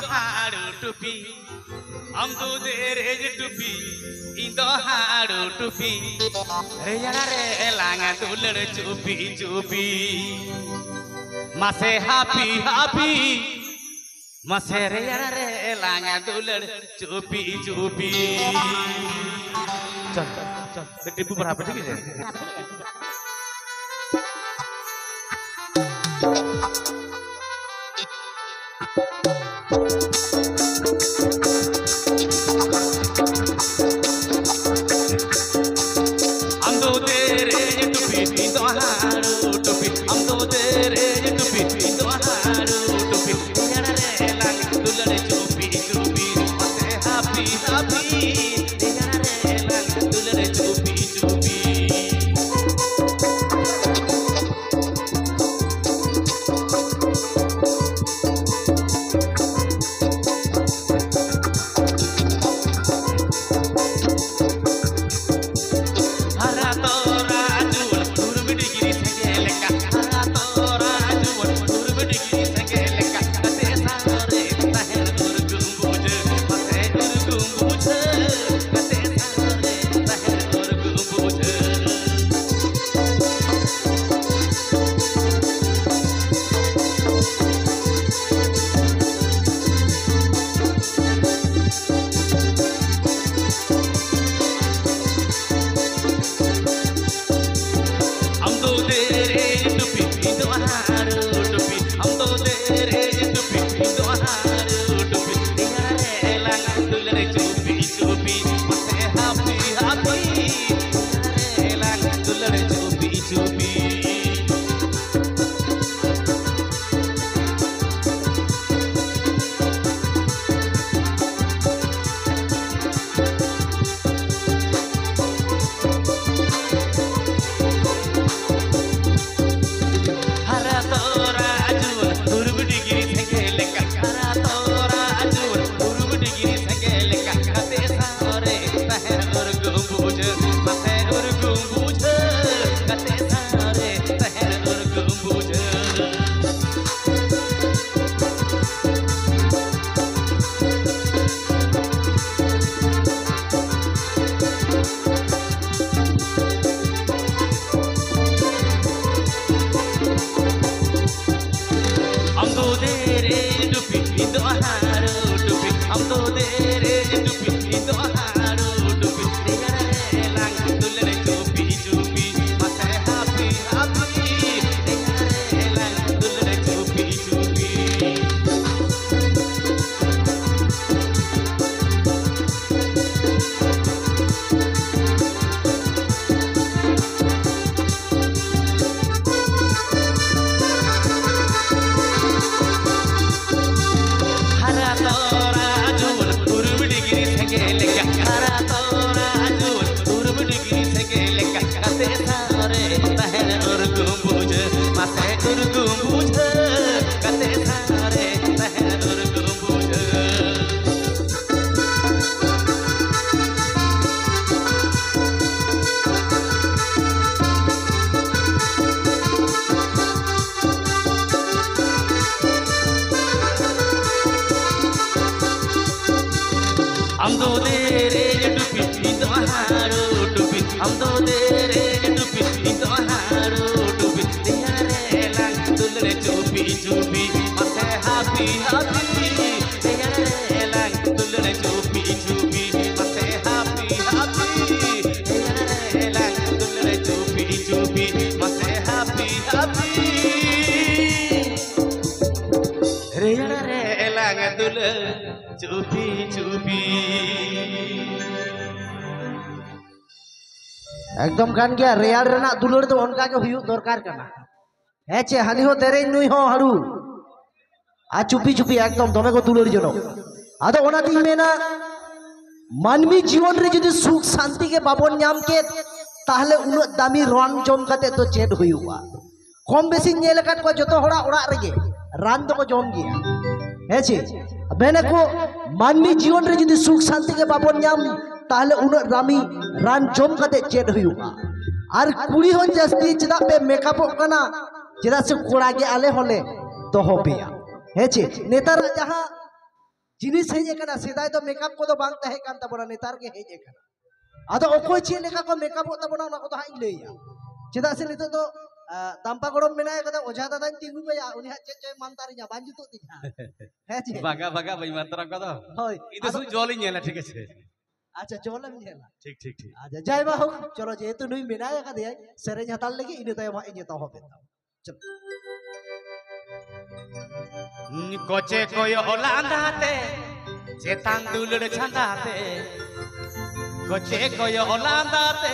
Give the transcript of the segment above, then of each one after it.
हाड़ू टुपी हम तो दे रे टुपी इंदो हाड़ू टुपी रे यारा रे लांगा दुलड़ चुपी चुपी मसे हापी हापी मसे रे यारा रे लांगा दुलड़ चुपी चुपी चल चल टिप्पू पर हापे ठीक है चुपी चुपी एकदम कान गया रेयार रेना दुलड़ तो उनका के हुयु दरकार करना है चे हानि हो तेरे नुई हो हारू आ चुपी चुपी एकदम दमे को दुलड़ जनो आदो ओना ती मेना मानवी जीवन रे जदि सुख शांति के बाबन नाम के ताहले उन दामी रान जम कते तो चेड हुयुआ कम बेसी नेल काट को जतो होड़ा ओड़ा रेगे रान तो को जम गया है चे मैंने को मानवी जीवन रे जदि सुख शांति के बाबन नाम ताहले उन दामी रान जम कते चेड हुयुआ आर कुड़ी होन जस्ती चदा पे मेकअप कना चदा से कोड़ा के आले होले तो हो पेया है चे नेतार जहां जिनिस हेज एकना सेदाय तो मेकअप को तो बांग तहे कान तबना नेतार के हेज एकना आदो ओकोय चे लेका को मेकअप तबना ना को तो हाई लेया चेदा से नितो तो दाम्पा गड़म मेनाय कदा ओझा दादा तिंगु पे उनी हा चे मानतारिया बांजुतो तिया हे चे बागा बागा भाई मात्रा को तो होय इदो सु जोली नेला ठीक है अच्छा चोलम नेला ठीक ठीक ठीक अच्छा जय बाहु चलो जेतु नुई मेनाय कदे सेरेज हताल लगी इने तय मा इने तो होबे चल कोचे कोयो ओलांदाते चेतान दुलड़ छंदाते कोचे कोयो ओलांदाते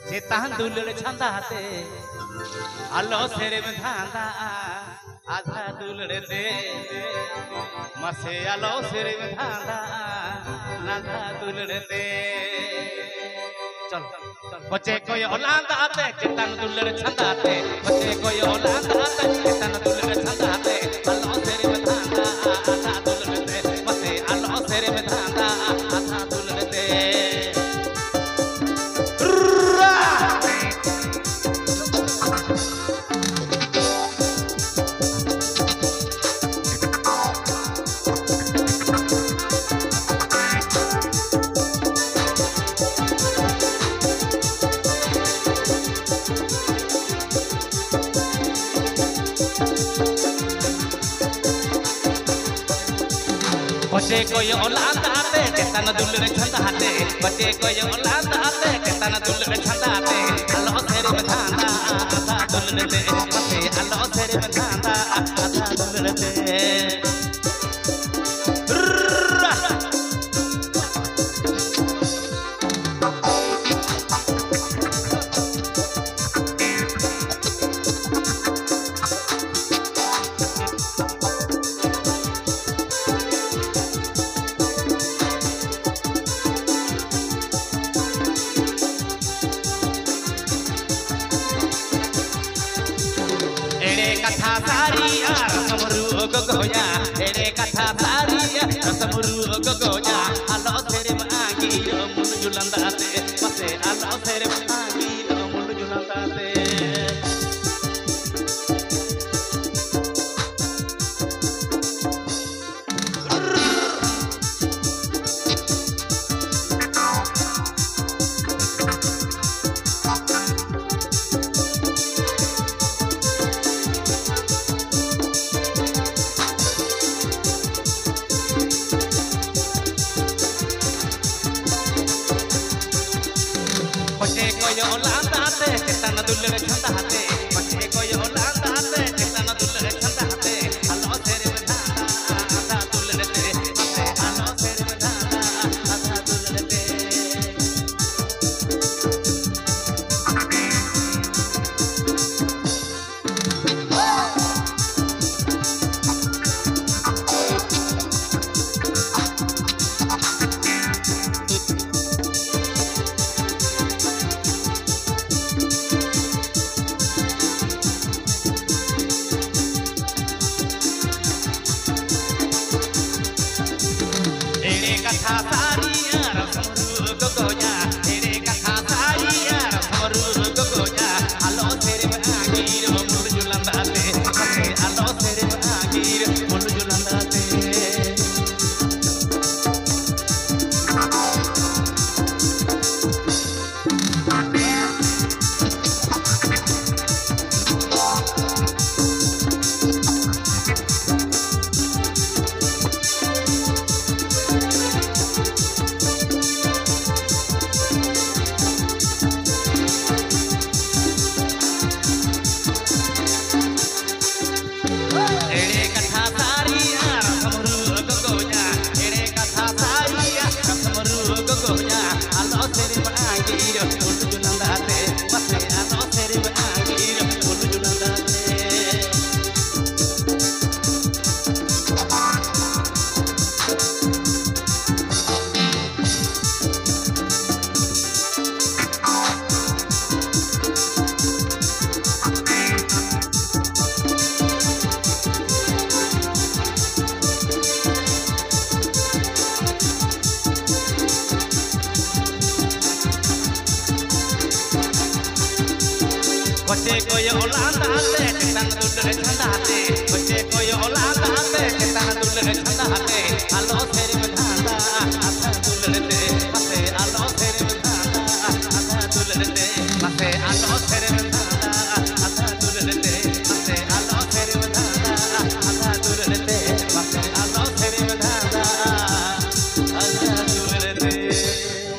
चेतान दुलड़ छंदाते आलो सेरे में धांदा आधा दुलड़ दे मसे आलो सेरे में धांदा आधा दुलड़ दे चल कोचे कोयो ओलांदाते चेतान दुलड़ छंदाते कोचे कोयो ओलांदाते चेतान दुलड़ छंदाते आलो सेरे में धांदा आधा दुलड़ दे मसे आलो सेरे में धांदा आधा दुलड़ दे बच्चे कोई ओलांदाते चेतन दुलड़ छंदाते बच्चे कोई ओलांदाते चेतन दुलड़ छंदाते आलो सेरे में धांदा आधा दुलड़ दे मसे आलो सेरे में धांदा आधा दुलड़ दे कथा सारिया रसमरू गोगोया तेरे कथा सारिया रसमरू गोगोया आलो तेरे मांगी मुल जुलंदाते मसे आलो तेरे मांगी मुल जुलंदाते बच्चे कोयो ओलांदाते चेतन दुलड़ छंदाते बच्चे कोयो ओलांदाते चेतन दुलड़ छंदाते आलो सेरे में धांदा आधा दुलड़ दे मसे आलो सेरे में धांदा आधा दुलड़ दे कथा सारिया रसमरू गोगोया तेरे कथा सारिया रसमरू गोगोया आलो तेरे मांगीर मुल जुलंदाते मसे आलो तेरे मांगीर मुल जुलंदाते koyo olandate chetang dulur chandate koche koyo olandate chetang dulur chandate alo serim